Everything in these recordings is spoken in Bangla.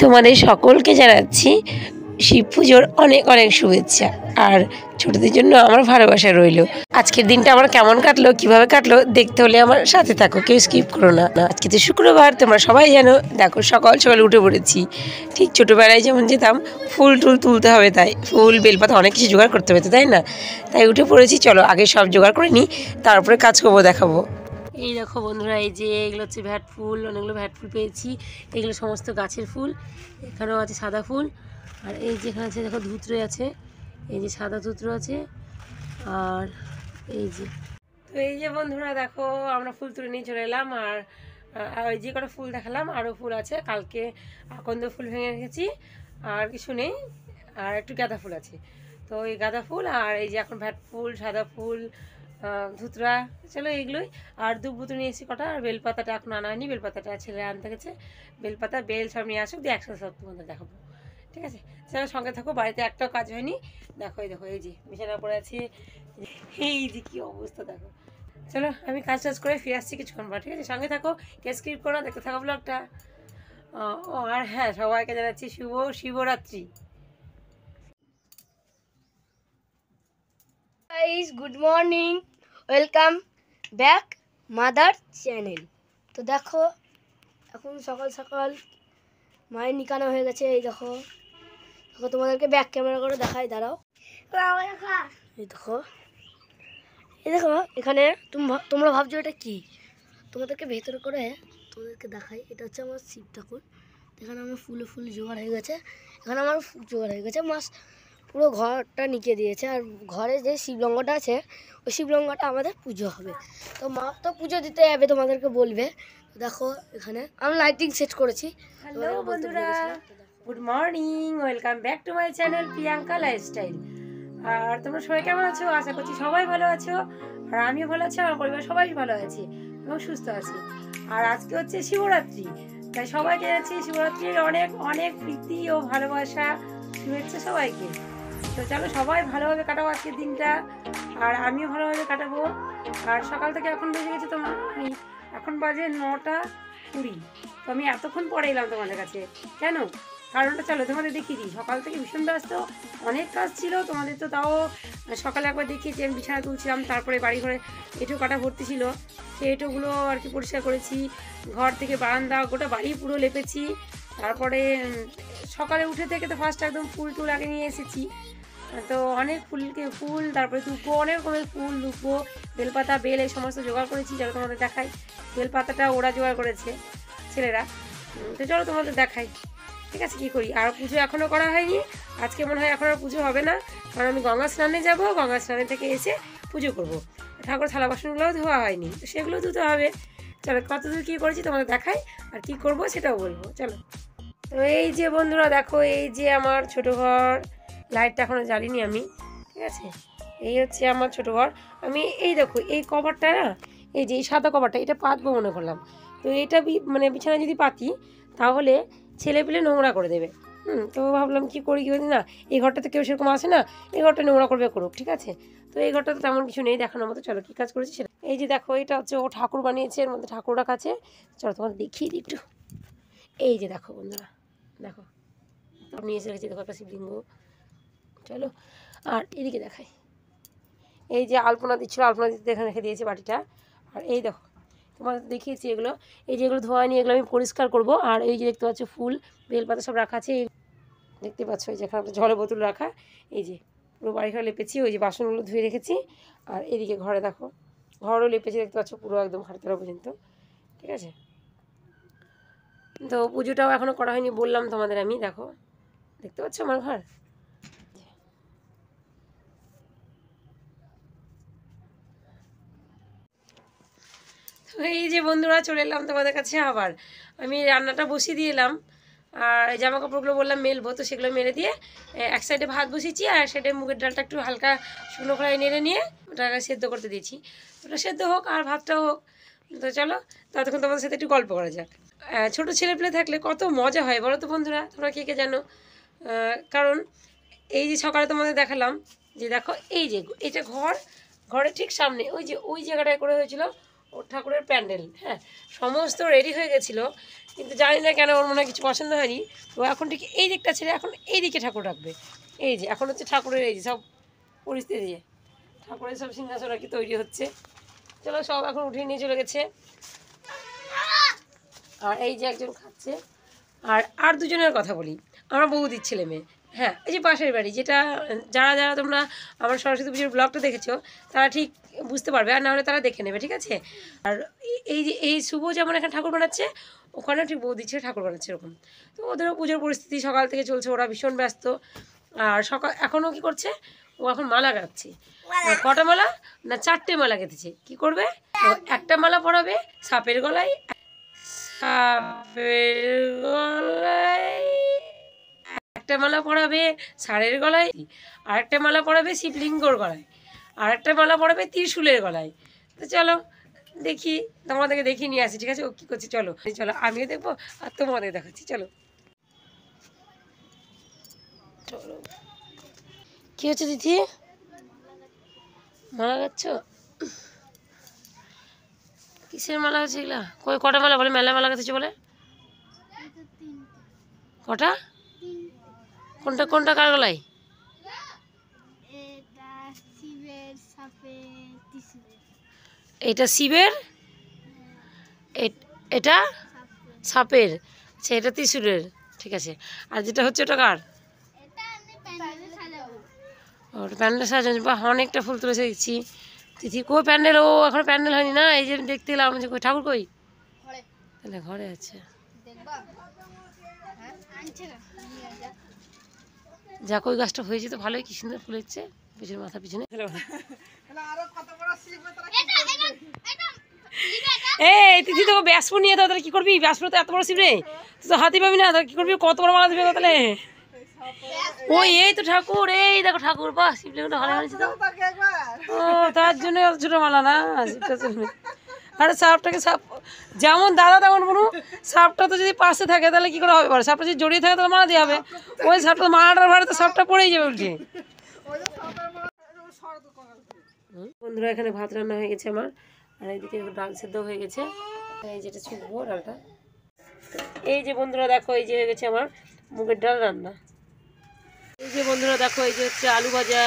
তোমাদের সকলকে জানাচ্ছি শিব পুজোর অনেক অনেক শুভেচ্ছা আর ছোটদের জন্য আমার ভালোবাসা রইল। আজকের দিনটা আমার কেমন কাটলো, কিভাবে কাটলো দেখতে হলে আমার সাথে থাকো, কেউ স্কিপ করো না। আজকে তো শুক্রবার, তোমরা সবাই জানো। দেখো সকাল সকাল উঠে পড়েছি। ঠিক ছোটোবেলায় যেমন যেতাম ফুল টুল তুলতে হবে, তাই ফুল বেলপাতা অনেক কিছু জোগাড় করতে হবে, তাই না? তাই উঠে পড়েছি, চলো আগে সব জোগাড় করে নিই, তারপরে কাজ করবো, দেখাবো। এই দেখো বন্ধুরা, এই যে এগুলো হচ্ছে ভ্যাট ফুল, অনেকগুলো ভ্যাট ফুল পেয়েছি। এগুলো সমস্ত গাছের ফুল। এখানেও আছে সাদা ফুল, আর এই যে এখানে আছে দেখো ধুতরে আছে, এই যে সাদা ধুতরো আছে, আর এই যে তো এই যে বন্ধুরা দেখো আমরা ফুল তুলে নিয়ে চলে এলাম। আর ওই যে কটা ফুল দেখালাম, আরও ফুল আছে, কালকে আকন্দ ফুল ভেঙে রেখেছি, আর কিছু নেই, আর একটু গাঁদা ফুল আছে। তো এই গাঁদা ফুল আর এই যে এখন ভ্যাট ফুল, সাদা ফুল, ধুতরা, চলো এইগুলোই। আর দুপুতো নিয়েছি কটা, আর বেলপাতাটা এখন আনা হয়নি, বেলপাতাটা ছেলে আনতে গেছে। বেলপাতা বেল সব নিয়ে আসুক, দিয়ে একসাথে সব তোমাদের দেখাবো, ঠিক আছে? চলো সঙ্গে থাকো, বাড়িতে একটাও কাজ হয়নি। দেখো এই দেখো, এই যে বিছানা পড়ে আছে, এই যে কী অবস্থা দেখো। চলো আমি কাজ টাজ করে ফিরে আসছি কিছুক্ষণ পর, ঠিক আছে? সঙ্গে থাকো, কে স্কিপ করো না, দেখতে থাকো ব্লগটা। আর হ্যাঁ, সবাইকে জানাচ্ছি শুভ Shivaratri. Guys, good morning, welcome back mother channel. তো দেখো এখন সকাল সকাল মায়ের নিকানো হয়ে গেছে। এই দেখো, দেখো তোমাদেরকে ব্যাক ক্যামেরা করে দেখাই, দাঁড়াও। এই দেখো, এই দেখো এখানে তোমরা ভাবছো এটা কি, তোমাদেরকে ভেতরে করে তোমাদেরকে দেখাই। এটা হচ্ছে আমার শিব ঠাকুর। এখানে আমার ফুল জোগাড় হয়ে গেছে, এখানে আমার জোগাড় হয়ে গেছে। মাস পুরো ঘরটা নিকে দিয়েছে। আর ঘরে যে শিবলঙ্গটা আছে, ওই শিবলঙ্গটা আমাদের পুজো হবে। তো মা তো পুজো দিতে যাবে, তোমাদেরকে বলবে। দেখো এখানে আমি লাইটিং সেট করেছি। হ্যালো বন্ধুরা, good morning, welcome back to my channel Priyanka lifestyle. আর তোমরা সবাই কেমন আছো? আশা করছি সবাই ভালো আছো, আর আমিও ভালো আছি, আমার পরিবার সবাই ভালো আছে এবং সুস্থ আছে। আর আজকে হচ্ছে শিবরাত্রি, তাই সবাইকে জানাচ্ছি শিবরাত্রির অনেক অনেক প্রীতি ও ভালোবাসা, শুভেচ্ছা সবাইকে। তো চলো সবাই ভালোভাবে কাটাবো আজকের দিনটা, আর আমিও ভালোভাবে কাটাবো। আর সকাল থেকে এখন বেজে গেছে তোমার, এখন বাজে 9:20। তো আমি এতক্ষণ পরে এলাম তোমাদের কাছে, কেন? কারণটা চলো তোমাদের দেখিয়ে দিই। সকাল থেকে ভীষণ ব্যস্ত, অনেক কাজ ছিল। তোমাদের তো তাও সকালে একবার দেখিয়েছি, আমি বিছানা তুলছিলাম, তারপরে বাড়ি ঘরে এঁটো কাটা ভর্তি ছিল, সেই এঁটোগুলো আর কি পরিষ্কার করেছি। ঘর থেকে বারান্দা গোটা বাড়ি পুরো লেপেছি। তারপরে সকালে উঠে থেকে তো ফার্স্ট একদম ফুল টুল আগে নিয়ে এসেছি। তো অনেক ফুল, তারপরে দুব্বো, অনেক রকমের ফুল, দুব্বো, বেলপাতা, বেল, এই সমস্ত জোগাড় করেছি। চলো তোমাদের দেখাই। বেলপাতাটা ওরা জোগাড় করেছে, ছেলেরা। তো চলো তোমাদের দেখাই, ঠিক আছে, কী করি। আর পুজো এখনও করা হয়নি, আজকে মনে হয় এখন আর পুজো হবে না, কারণ আমি গঙ্গা স্নানে যাব, গঙ্গা স্নানে থেকে এসে পুজো করব। ঠাকুর থালা বাসনগুলোও ধোয়া হয়নি, তো সেগুলো ধুতে হবে। চলো কতদূর কী করেছি তোমাদের দেখাই, আর কি করব সেটাও বলবো, চলো। তো এই যে বন্ধুরা দেখো, এই যে আমার ছোটো ঘর, লাইটটা এখনও জ্বালিনি আমি, ঠিক আছে? এই হচ্ছে আমার ছোটো ঘর। আমি এই দেখো এই কভারটা না, এই যে এই সাদা কভারটা, এটা পাতবো মনে করলাম। তো এটা মানে বিছানা যদি পাতি তাহলে ছেলে পেলে নোংরা করে দেবে। তো ভাবলাম কি করি, কি না, এই ঘরটাতে কেউ সেরকম আসে না, এই ঘরটা নোংরা করবে, করুক, ঠিক আছে? তো এই ঘরটাতে তেমন কিছু নেই দেখানোর মতো। চলো কী কাজ করেছি সেটা। এই যে দেখো, এটা হচ্ছে ও ঠাকুর বানিয়েছে, এর মধ্যে ঠাকুর রাখা আছে। চলো তোমাদের দেখিয়ে দিই একটু। এই যে দেখো বন্ধুরা, দেখো নিয়ে এসে রেখেছি, দেখো একটা শিবলিঙ্গ। চলো আর এদিকে দেখাই, এই যে আলপনা দিচ্ছিলো, আলপনা দিতে এখানে রেখে দিয়েছি বাটিটা। আর এই দেখো তোমাদের দেখিয়েছি এগুলো, এই যে এগুলো ধোয়া নিয়ে এগুলো আমি পরিষ্কার করব। আর এই যে দেখতে পাচ্ছ ফুল, বেলপাতা সব রাখা আছে, দেখতে পাচ্ছ এই যে এখানে জলের বোতল রাখা। এই যে পুরো বাড়ি ঘরে লেপেছি, ওই যে বাসনগুলো ধুয়ে রেখেছি। আর এদিকে ঘরে দেখো, ঘরও লেপেছি, দেখতে পাচ্ছ পুরো একদম হাড়তলা পর্যন্ত, ঠিক আছে? তো পুজোটাও এখনও করা হয়নি, বললাম তোমাদের আমি। দেখো দেখতে পাচ্ছ আমার ঘর। এই যে বন্ধুরা চলে এলাম তোমাদের কাছে আবার। আমি রান্নাটা বসিয়ে দিয়ে এলাম, আর জামা কাপড়গুলো বললাম মেলবো, তো সেগুলো মেলে দিয়ে এক সাইডে ভাত বসিয়েছি, আর এক সাইডে মুগের ডালটা একটু হালকা শুকনো খোলায় নেড়ে নিয়ে ওটাকে সেদ্ধ করতে দিয়েছি। ওটা সেদ্ধ হোক আর ভাতটাও হোক। তো চলো ততক্ষণ তোমাদের সাথে একটু গল্প করা যাক। ছোটো ছেলেপেলে থাকলে কত মজা হয় বলো তো বন্ধুরা, তোমরা কে কে জানো? কারণ এই যে সকালে তোমাদের দেখালাম যে দেখো, এই যে এটা ঘরের ঠিক সামনে ওই যে ওই জায়গাটায় করে হয়েছিল ওর ঠাকুরের প্যান্ডেল। হ্যাঁ, সমস্ত রেডি হয়ে গেছিলো, কিন্তু জানি না কেন ওর মনে হয় কিছু পছন্দ হয়নি। তো এখন ঠিক এই দিকটা ছেড়ে এখন এই দিকে ঠাকুর রাখবে। এই যে এখন হচ্ছে ঠাকুরের এই যে সব পরিস্থিতি, ঠাকুরের সব সিংহাসন আর কি তৈরি হচ্ছে। চলো সব এখন উঠিয়ে নিয়ে চলে গেছে। আর এই যে একজন খাচ্ছে। আর দুজনের কথা বলি, আমরা বৌদির ছেলে মেয়ে। হ্যাঁ, এই যে পাশের বাড়ি, যেটা যারা যারা তোমরা আমার সরস্বতী পুজোর ব্লগটা দেখেছো তারা ঠিক বুঝতে পারবে, আর নাহলে তারা দেখে নেবে, ঠিক আছে। আর এই যে এই শুভ যেমন এখানে ঠাকুর বানাচ্ছে, ওখানেও ঠিক বৌদির ছেলে ঠাকুর বানাচ্ছে এরকম। তো ওদেরও পুজোর পরিস্থিতি সকাল থেকে চলছে, ওরা ভীষণ ব্যস্ত। আর সকাল এখনও কি করছে, ও এখন মালা গাচ্ছে। কটা মালা না 4টে মালা গেঁথেছে। কি করবে, তো একটা মালা পরাবে সাপের গলায়, সাপের গলায় একটা মালা পরাবে ষাঁড়ের গলায়, আর একটা মালা পরাবে শিবলিঙ্গর গলায়, আর একটা মালা পরাবে ত্রিশূলের গলায়। তো চলো দেখি, তোমাদেরকে দেখিয়ে নিয়ে আসি, ঠিক আছে ও কী করছে। চলো চলো আমিও দেখবো আর তোমাদের দেখাচ্ছি। চলো চলো। কী হচ্ছে দিদি, মালা গাচ্ছ? কিসের মালা হচ্ছে এগুলা? কটা মালা বলে, মেলা মালা গাছে বলে? কটা? কোনটা কোনটা কার গলায়? এটা শিবের, এটা সাপের, আচ্ছা এটা ত্রিশূলের, ঠিক আছে। আর যেটা হচ্ছে ওটা কার? ওটা প্যান্ডেল সাজানো। বা অনেকটা ফুল তুলেছে দেখছি। তিথি কই প্যান্ডেল? ও এখন প্যান্ডেল হয়নি না, এই যে দেখতে এলাম যে কই ঠাকুর কই? তাহলে ঘরে আছে। যাক ওই গাছটা হয়েছে তো ভালোই, কি সুন্দর ফুল হচ্ছে পিছনে, মাথা পিছনে। এই তিথি তোকে ব্যাসপুর নিয়ে তো কি করবি? ব্যাসপুর তো এত বড় শিব রে, তুই তো হাতি পাবি না, কি করবি? কত বড় মালা দিবে তাহলে? ওই এই তো ঠাকুর, এই দেখো ঠাকুর, বাহ শিবলিঙ্গটা ভালো হয়েছে তো। ও তার জন্য অত ছোট মালা না শিবটা চলবে। আরে সাপটাকে সাপ যেমন দাদা তেমন বলু, সাপটা তো যদি পাশে থাকে তাহলে কি করে হবে? সাপটা যদি জড়িয়ে থাকে তাহলে মালা দিয়ে হবে। ওই সাপটা মালাটার ভাড়ে তো সাপটা পড়েই যাবে উল্টে। বন্ধুরা এখানে ভাত রান্না হয়ে গেছে আমার, আর এইদিকে ডাল সেদ্ধ হয়ে গেছে। এই যেটা ছুটবো ডালটা, এই যে বন্ধুরা দেখো এই যে হয়ে গেছে আমার মুগের ডাল রান্না। এই যে বন্ধুরা দেখো এই যে হচ্ছে আলু ভাজা।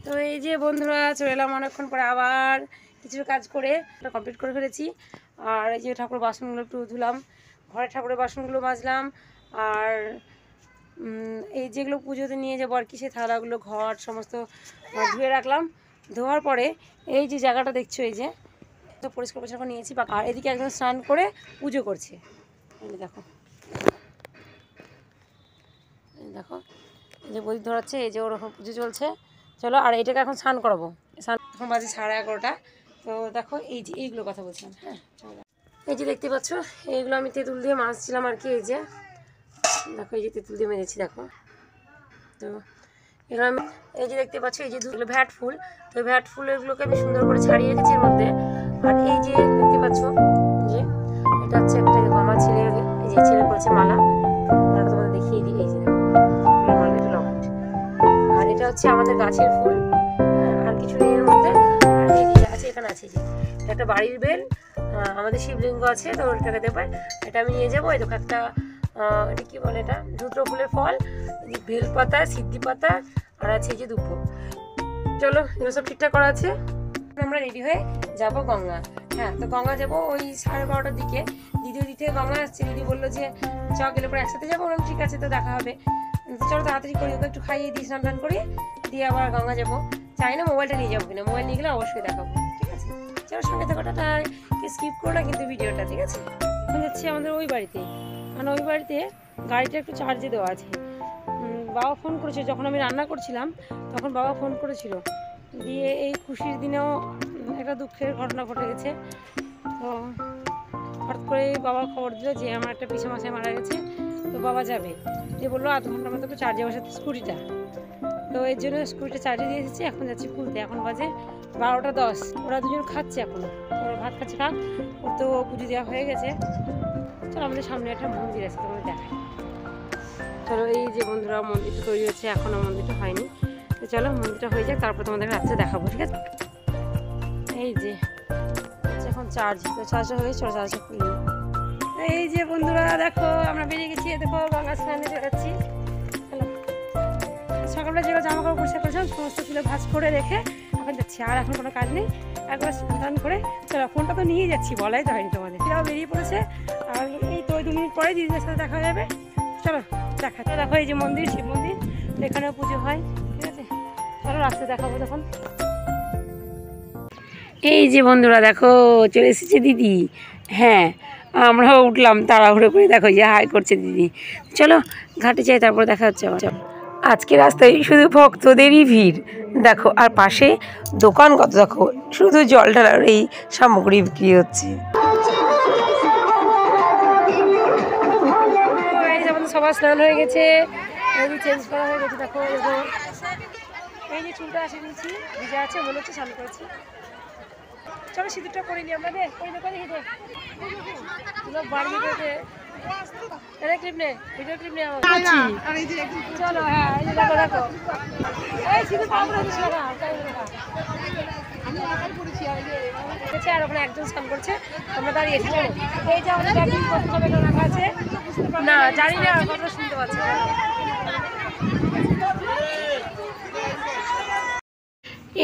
তো এই যে বন্ধুরা চলে এলাম অনেকক্ষণ পরে, আবার কিছু কাজ করে কমপ্লিট করে ফেলেছি। আর এই যে ঠাকুরের বাসনগুলো একটু ধুলাম, ঘরে ঠাকুরের বাসনগুলো মাজলাম। আর এই যেগুলো পুজোতে নিয়ে যাবো আর কি, সেই থালাগুলো ঘর সমস্ত ধুয়ে রাখলাম। ধোয়ার পরে এই যে জায়গাটা দেখছো, এই যে তো পরিষ্কার পরিষ্কার নিয়েছি। আর এদিকে একদম স্নান করে পুজো করছে। দেখো দেখো এই যে বই ধরাচ্ছে, এই যে ওর পুজো চলছে। চলো আর এটাকে এখন স্নান করাবো। স্নান এখন বাজে 11:30। তো দেখো এই যে এইগুলো কথা বলছিলাম। হ্যাঁ চলো, এই যে দেখতে পাচ্ছ এইগুলো আমি তেঁতুল দিয়ে মাজছিলাম আর কি। এই যে দেখো এই যে তেঁতুল দিয়ে মেরেছি দেখো। তো এগুলো আমি এই যে দেখতে পাচ্ছ এই যে দুগুলো ভ্যাট ফুল, তো ভ্যাট ফুল এগুলোকে আমি সুন্দর করে ছাড়িয়ে রেখেছি এর মধ্যে। আর এই যে দেখতে পাচ্ছ যে এটা হচ্ছে একটা আমার ছেলে, এই যে ছেলে করেছে মালা, মালাটা তোমাদের দেখিয়ে দিই। এই যে মালা, এটা লকেট। আর এটা হচ্ছে আমাদের গাছের ফুল, আর কিছু নেই এর মধ্যে। আর এই যে আছে এখানে আছে যে একটা বাড়ির বেল, আমাদের শিবলিঙ্গ আছে তো ওটাকে দেবে। এটা আমি নিয়ে যাবো। এই দেখো একটা এটা কি বলে, এটা রুদ্র ফুলের ফল, বেল পাতা, সিদ্ধি পাতা, আর আছে এই যে দুব্বো। চলো এগুলো সব ঠিকঠাক করা আছে। আমরা রেডি হয়ে যাব গঙ্গা। হ্যাঁ তো গঙ্গা যাবো ওই 12:30টার দিকে। দিদি থেকে গঙ্গা আসছে, দিদি বললো যে চ গেলে পরে একসাথে যাবো। বললাম ঠিক আছে, তো দেখা হবে। চলো তাড়াতাড়ি করি, ওকে একটু খাইয়ে দিই, স্নান টান করি, দিয়ে আবার গঙ্গা যাবো। চাই না মোবাইলটা নিয়ে যাবো কিনা, মোবাইল নিয়ে গেলে অবশ্যই দেখাবো, ঠিক আছে। চলো সঙ্গে থাকাটা স্কিপ করো না কিন্তু ভিডিওটা, ঠিক আছে। এখন যাচ্ছি আমাদের ওই বাড়িতে, কারণ ওই বাড়িতে গাড়িটা একটু চার্জে দেওয়া আছে। বাবা ফোন করেছিল যখন আমি রান্না করছিলাম, তখন বাবা ফোন করেছিল, দিয়ে এই খুশির দিনেও একটা দুঃখের ঘটনা ঘটে গেছে। তো হঠাৎ করে বাবা খবর দিল যে আমার একটা পিসা মশাই মারা গেছে, তো বাবা যাবে। যে বললো 1/2 ঘন্টা মতো একটু চার্জে বসাতে স্কুটিটা। তো এর জন্য স্কুটিটা চার্জে দিয়ে এসেছি, এখন যাচ্ছি খুলতে। এখন বাজে 12:10। ওরা দুজন খাচ্ছে, এখন ওরা ভাত খাচ্ছে, খাক। ওর তো পুজো দেওয়া হয়ে গেছে। চলো আমাদের সামনে একটা মন্দির আছে, তোমাদের দেখাই। চলো এই যে বন্ধুরা মন্দিরটা তৈরি হচ্ছে, এখনো মন্দিরটা হয়নি। তো চলো মন্দিরটা হয়ে যাক, তারপর তোমাদের রাত্রে দেখাবো, ঠিক আছে? এই যে এখন চার্জ, তো চার্জটা হয়ে চলো চার্জটা খুলি। এই যে বন্ধুরা দেখো আমরা বেরিয়ে গেছি, দেখো গঙ্গা স্নানে যাচ্ছি। চলো সকালবেলা যেগুলো জামা কাপড় পরিষ্কার করেছিলাম সমস্ত তুলে ভাঁজ করে রেখে এখন যাচ্ছি, আর এখন কোনো কাজ নেই। একবার স্নান করে চলো, ফোনটা তো নিয়ে যাচ্ছি, বলাই তো হয়নি তোমাদের। ফিরাও বেরিয়ে পড়েছে, আর এই তো 2 মিনিট পরে দিদিদের সাথে দেখা যাবে। চলো দেখা, দেখো এই যে মন্দির, শিব মন্দির, এখানেও পুজো হয়, ঠিক আছে? চলো রাস্তায় দেখাবো তখন। এই যে বন্ধুরা দেখো চলে এসেছে দিদি। হ্যাঁ আমরাও উঠলাম তাড়াহুড়ো করে, দেখো যে হাই করছে দিদি। চলো ঘাটে যাই, তারপর দেখা হচ্ছে আবার। আজকে রাস্তায় শুধু ভক্তদেরই ভিড় দেখো, আর পাশে দোকান কত দেখো, শুধু জল ঢালার এই সামগ্রী বিক্রি হচ্ছে। এই যেমন সবার স্নান হয়ে গেছে, চেঞ্জ করা হয়ে গেছে, দেখো দেখো এই যে চুলটা আসে নিয়েছি, ভিজা আছে, মনে হচ্ছে স্নান করেছি। চলো সিঁদুরটা করে নিই আমরা, বাড়ি ক্লিপ নে, ভিডিও ক্লিপ নে আমার। চলো হ্যাঁ এই যে দেখো দেখো এই সিঁদুর আর ওখানে একজন স্নান করছে, আমরা দাঁড়িয়েছি। এই যে আমাদের ব্যাগিং করতে রাখা আছে, না জানি না কথা শুনতে পাচ্ছি।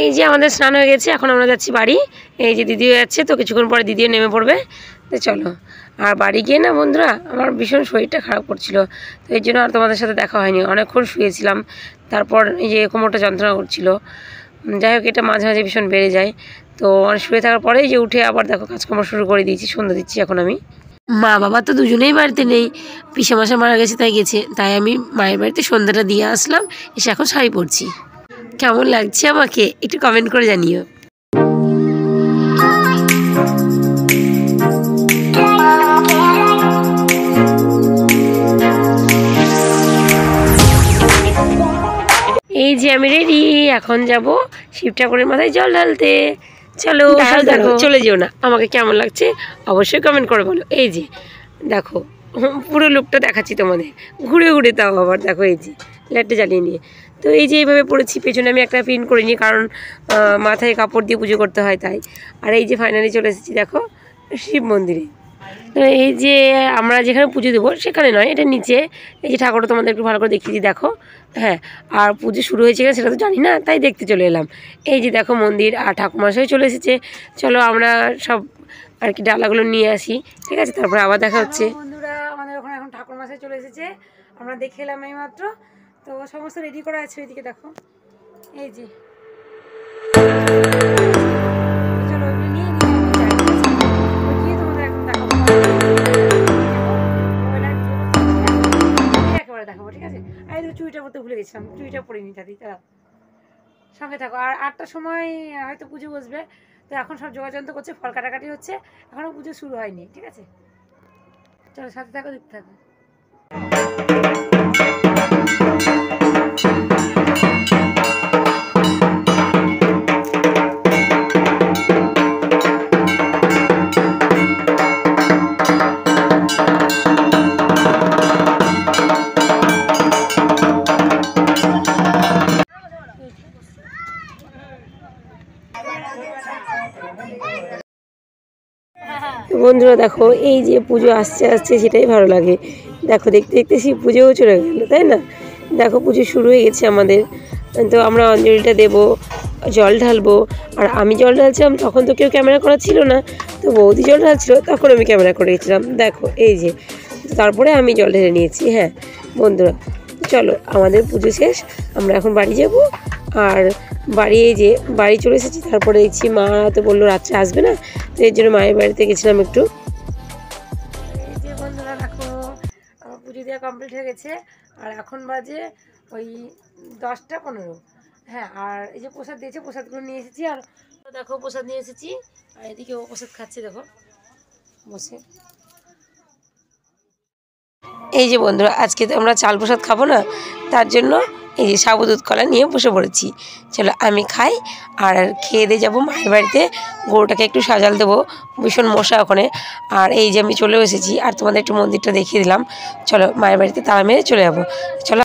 এই যে আমাদের স্নান হয়ে গেছে, এখন আমরা যাচ্ছি বাড়ি। এই যে দিদিও যাচ্ছে, তো কিছুক্ষণ পরে দিদিও নেমে পড়বে। তো চলো, আর বাড়ি গিয়ে না বন্ধুরা আমার ভীষণ শরীরটা খারাপ করছিল, তো এই জন্য আর তোমাদের সাথে দেখা হয়নি, অনেকক্ষণ শুয়েছিলাম। তারপর এই যে কোমরটা যন্ত্রণা করছিল, যাই হোক এটা মাঝে মাঝে ভীষণ বেড়ে যায়। তো শুয়ে থাকার পরেই যে উঠে আবার দেখো কাজকর্ম শুরু করে দিয়েছি, সন্ধ্যা দিচ্ছি এখন আমি। মা বাবা তো দুজনেই বাড়িতে নেই, পিসেমশাই মারা গেছে তাই আমি মায়ের বাড়িতে সন্ধ্যাটা দিয়ে আসলাম, এসে এখন শাড়ি পরছি। কেমন লাগছে আমাকে একটু কমেন্ট করে জানিও। এই যে আমি রেডি, এখন যাব শিব ঠাকুরের মাথায় জল ঢালতে। চলো দেখো, চলে যেও না, আমাকে কেমন লাগছে অবশ্যই কমেন্ট করে বলো। এই যে দেখো পুরো লুকটা দেখাচ্ছি তোমাদের, ঘুরে ঘুরে তাও আবার দেখো, এই যে লাইটটা জ্বালিয়ে নিয়ে। তো এই যে এইভাবে পড়েছি, পেছনে আমি একটা পিন করে নিই, কারণ মাথায় কাপড় দিয়ে পুজো করতে হয় তাই। আর এই যে ফাইনালি চলে এসেছি দেখো শিব মন্দিরে। তো এই যে আমরা যেখানে পুজো দেবো সেখানে নয়, এটা নিচে। এই যে ঠাকুরটা তোমাদের একটু ভালো করে দেখিয়ে দিই দেখো। হ্যাঁ, আর পুজো শুরু হয়েছে কিনা সেটা তো জানি না, তাই দেখতে চলে এলাম। এই যে দেখো মন্দির, আর ঠাকুরমশাই চলে এসেছে। চলো আমরা সব আর কি ডালাগুলো নিয়ে আসি, ঠিক আছে? তারপরে আবার দেখা হচ্ছে। বন্ধুরা আমাদের ওখানে এখন ঠাকুরমশাই চলে এসেছে, আমরা দেখে এলাম এই মাত্র। তো সমস্ত রেডি করা আছে, ওইদিকে দেখো। এই যে চলো নিয়ে তোমাদের এখন দেখাবো, একেবারে দেখাবো, ঠিক আছে? আর এই চুড়িটা পরতে ভুলে গেছিলাম, চুড়িটা পরে নি দাদি, তারা সঙ্গে থাকো। আর 8টার সময় হয়তো পুজো বসবে, তো এখন সব যোগাযন্ত্র করছে, ফল কাটাকাটি হচ্ছে, এখনও পুজো শুরু হয়নি, ঠিক আছে? চলো সাথে থাকো, দেখতে থাকো। বন্ধুরা দেখো এই যে পুজো আসছে আসছে সেটাই ভালো লাগে, দেখো দেখতে দেখতে শিব পুজোও চলে গেল, তাই না? দেখো পুজো শুরু হয়ে গেছে আমাদের। তো আমরা অঞ্জলিটা দেবো, জল ঢালবো। আর আমি জল ঢালছিলাম তখন তো কেউ ক্যামেরা করা ছিল না, তো বৌদি জল ঢালছিল, তখন আমি ক্যামেরা করে গেছিলাম। দেখো এই যে, তারপরে আমি জল ঢেলে নিয়েছি। হ্যাঁ বন্ধুরা চলো আমাদের পুজো শেষ, আমরা এখন বাড়ি যাব। আর বাড়ি এই যে বাড়ি চলে এসেছি, তারপরে দেখছি মা তো বললো রাত্রে আসবে না, তো এর জন্য মায়ের বাড়িতে গেছিলাম একটু। এই যে বন্ধুরা দেখো আমার পুজো দেওয়া কমপ্লিট হয়ে গেছে, আর এখন বাজে ওই 10টা 15। হ্যাঁ, আর এই যে প্রসাদ দিয়েছে, প্রসাদগুলো নিয়ে এসেছি। আর দেখো প্রসাদ নিয়ে এসেছি, আর এদিকে ও প্রসাদ খাচ্ছে দেখো বসে। এই যে বন্ধুরা আজকে তো আমরা চাল প্রসাদ খাবো না, তার জন্য এই যে সাবু দুধ কলা নিয়ে বসে পড়েছি। চলো আমি খাই, আর খেয়ে দিয়ে যাবো মায়ের বাড়িতে। গরুটাকে একটু সাজাল দেবো, ভীষণ মশা ওখানে। আর এই যে আমি চলে এসেছি, আর তোমাদের একটু মন্দিরটা দেখিয়ে দিলাম। চলো মায়ের বাড়িতে তালা মেরে চলে যাবো। চলো।